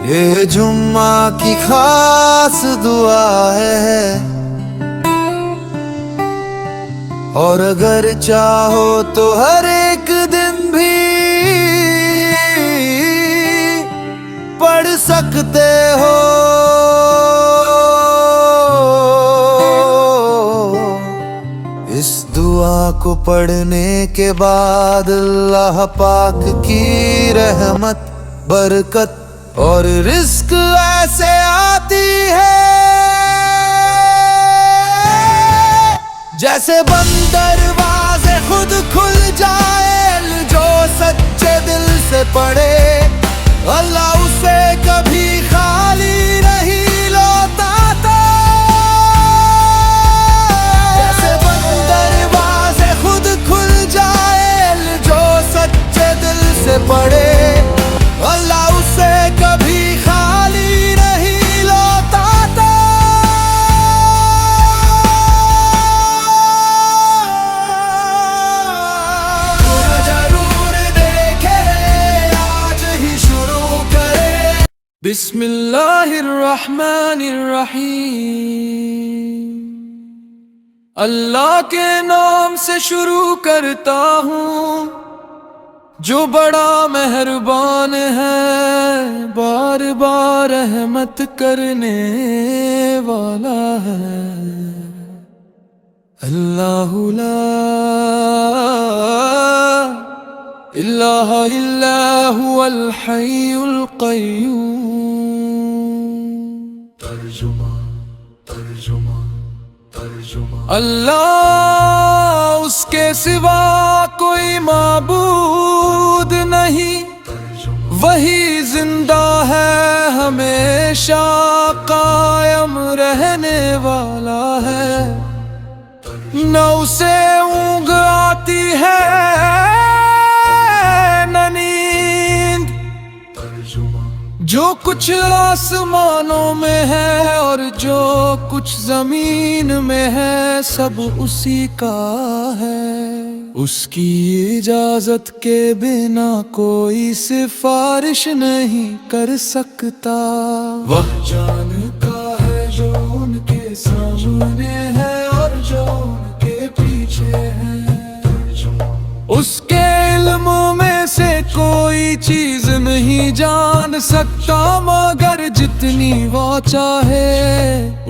یہ جمعہ کی خاص دعا ہے، اور اگر چاہو تو ہر ایک دن بھی پڑھ سکتے ہو۔ اس دعا کو پڑھنے کے بعد اللہ پاک کی رحمت، برکت اور رزق ایسے آتی ہے جیسے بند دروازے خود کھل جائے۔ جو سچے دل سے پڑھے اللہ اسے کبھی خالی نہیں لوٹاتا۔ جیسے بند دروازے خود کھل جائے، جو سچے دل سے پڑھے اللہ اسے کبھی خالی نہیں لوٹاتا۔ ضرور دیکھے، آج ہی شروع کرے۔ بسم اللہ الرحمن الرحیم، اللہ کے نام سے شروع کرتا ہوں جو بڑا مہربان ہے، بار بار رحمت کرنے والا ہے۔ اللہ لا الہ الا هو الحی القیوم۔ اللہ اس کے سوا کوئی معبود نہیں، وہی زندہ ہے، ہمیشہ قائم رہنے والا ہے۔ نہ اسے اونگ آتی ہے نہ نیند، جو کچھ آسمانوں میں ہے اور جو کچھ زمین میں ہے سب اسی کا ہے۔ اس کی اجازت کے بنا کوئی سفارش نہیں کر سکتا۔ وہ جانتا ہے جو ان کے سامنے ہے اور جو ان کے پیچھے ہے۔ اس کے علم میں سے کوئی چیز نہیں جان سکتا مگر جتنی وہ چاہے۔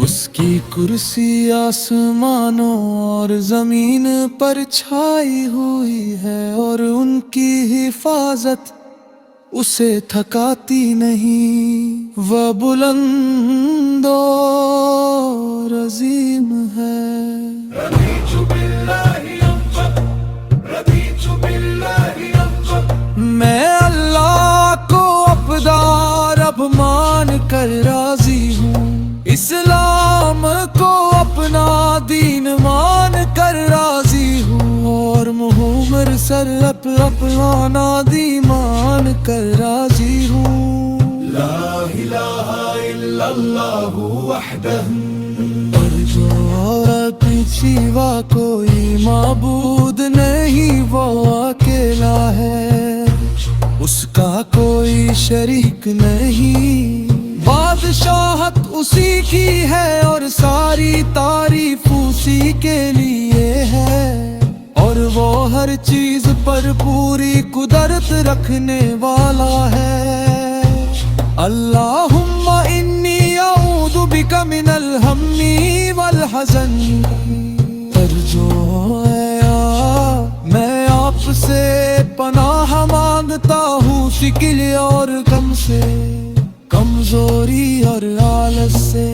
اس کی کرسی آسمانوں اور زمین پر چھائی ہوئی ہے اور ان کی حفاظت اسے تھکاتی نہیں۔ وہ بلند اور عظیم ہے۔ میں اللہ کو اپنا رب مان کر راضی ہوں، اسلام کو اپنا دین مان کر راضی ہوں، اور محمد اپنا نادی مان کر راضی ہوں۔ لا الہ الا اللہ وحدہ، اور جو اپنی سوا کوئی معبود نہیں وہ اکیلا ہے، اس کا کوئی شریک نہیں۔ بادشاہت اسی کی ہے اور ساری تعریف اسی کے لیے ہے، اور وہ ہر چیز پر پوری قدرت رکھنے والا ہے۔ اللہم انی اعوذ بک من الہم والحزن، ترجو میں آپ سے پناہ مانگتا ہوں شکل اور غم سے، کمزوری اور آلس سے،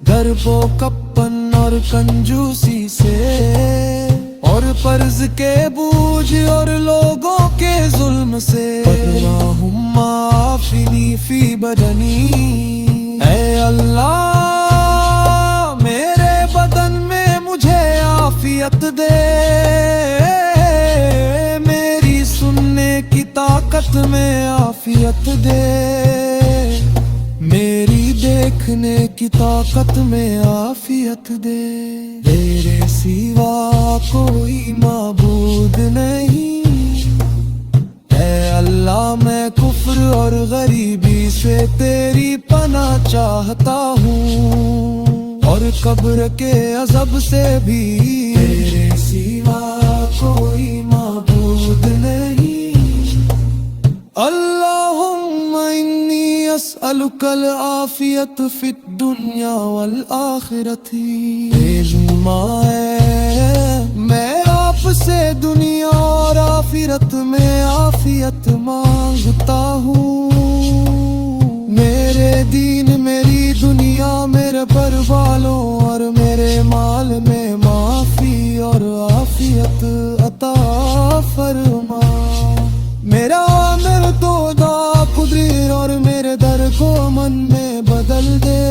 گرب و کپن اور کنجوسی سے، اور قرض کے بوجھ اور لوگوں کے ظلم سے۔ اللہم عافنی فی بدنی، اے اللہ میرے بدن میں مجھے عافیت دے، میری سننے کی طاقت میں عافیت دے، میری دیکھنے کی طاقت میں عافیت دے۔ تیرے سوا کوئی معبود نہیں، اے اللہ میں کفر اور غریبی سے تیری پناہ چاہتا ہوں، اور قبر کے عذاب سے بھی تیرے سوا کوئی معبود نہیں۔ اللہم انی اسألک العافیت فی الدنیا والآخرت۔ میں آپ سے دنیا اور آخرت میں عافیت مانگتا ہوں۔ میرے دین، میری دنیا، میرے گھر والوں اور میرے مال میں معافی اور عافیت عطا فرما۔ میرا عامل تو دا قدر اور میرے در کو من میں بدل دے،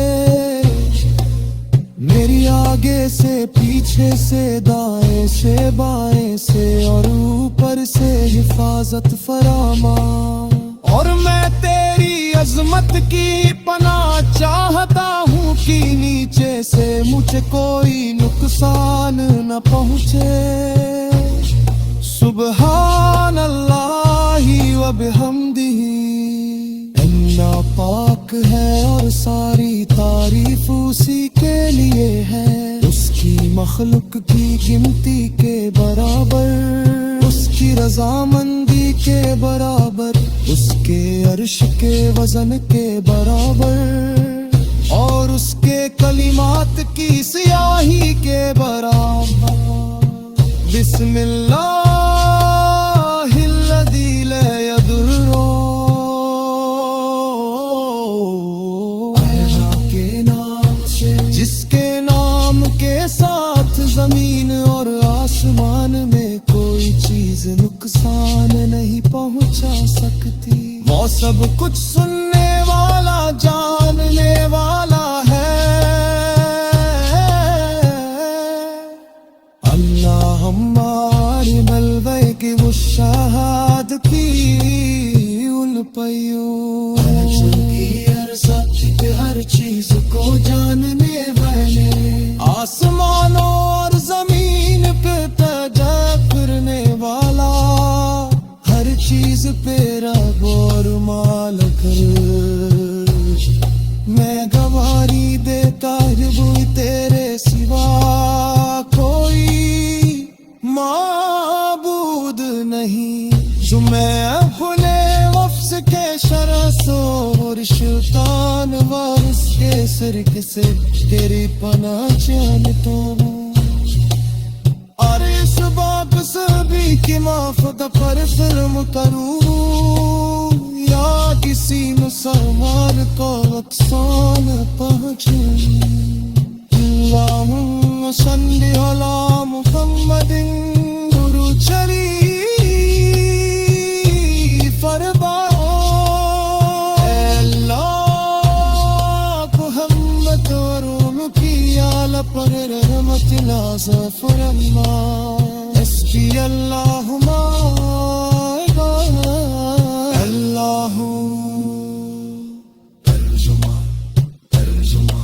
میری آگے سے پیچھے سے دائیں سے بائیں سے اور اوپر سے حفاظت فرما۔ اور میں تیری عظمت کی پناہ چاہتا ہوں کہ نیچے سے مجھے کوئی نقصان نہ پہنچے۔ سبحان اللہ و بحمدہ، اللہ پاک ہے اور ساری تعریف اسی کے لیے ہے، اس کی مخلوق کی گنتی کے برابر، اس کی رضامندی کے برابر، اس کے عرش کے وزن کے برابر، اور اس کے کلمات کی سیاہی کے برابر۔ بسم اللہ الذی لا یضر، جس کے نام کے ساتھ زمین اور آسمان میں کوئی چیز نقصان نہیں پہنچا سکتی، وہ سب کچھ سننے والا جاننے والا ہے۔ اللہم عالم الغیب والشہادۃ القیوم، ہر چیز کو جاننے والے، آسمانوں اور زمین پہ تجا کرنے والا، ہر چیز پہ رب اور مالک، میں گواہی دیتا ہے تیرے سوا کوئی معبود نہیں، جو میں اپنے نفس کے شر اور شیطان وارث کے سرک سے تیری پناہ چاہتا ہوں، اور اس بات سبھی کی معافت پر ظلم کروں یا کسی مسلمان کو نقصان پہنچوں۔ اللہم صلی علی محمد، درود شریف فرما۔ پر رحمت نازفر اللہ، اسکی اللہم اللہ۔ ترجمہ ترجمہ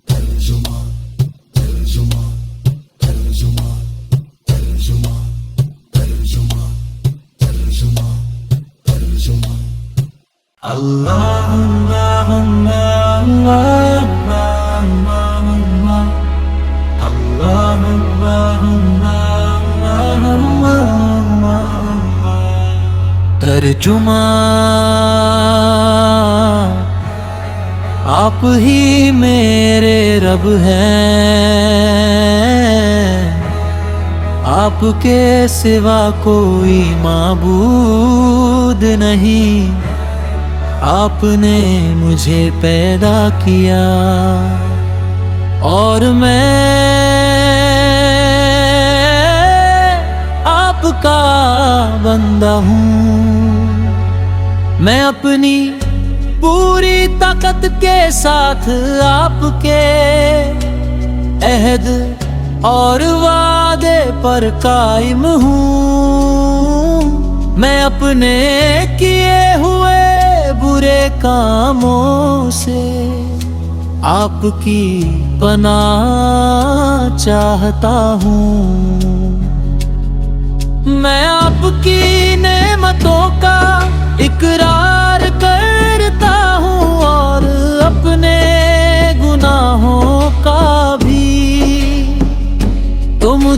ترجمہ ترجمہ ترجمہ ترجمہ ترجمہ ترجمہ ترجمہ۔ اللہم ترجمہ آپ ہی میرے رب ہیں، آپ کے سوا کوئی معبود نہیں، آپ نے مجھے پیدا کیا اور میں آپ کا بندہ ہوں۔ میں اپنی پوری طاقت کے ساتھ آپ کے عہد اور وعدے پر قائم ہوں۔ میں اپنے کیے ہوئے برے کاموں سے آپ کی پناہ چاہتا ہوں۔ میں آپ کی نعمتوں کا اقرار کر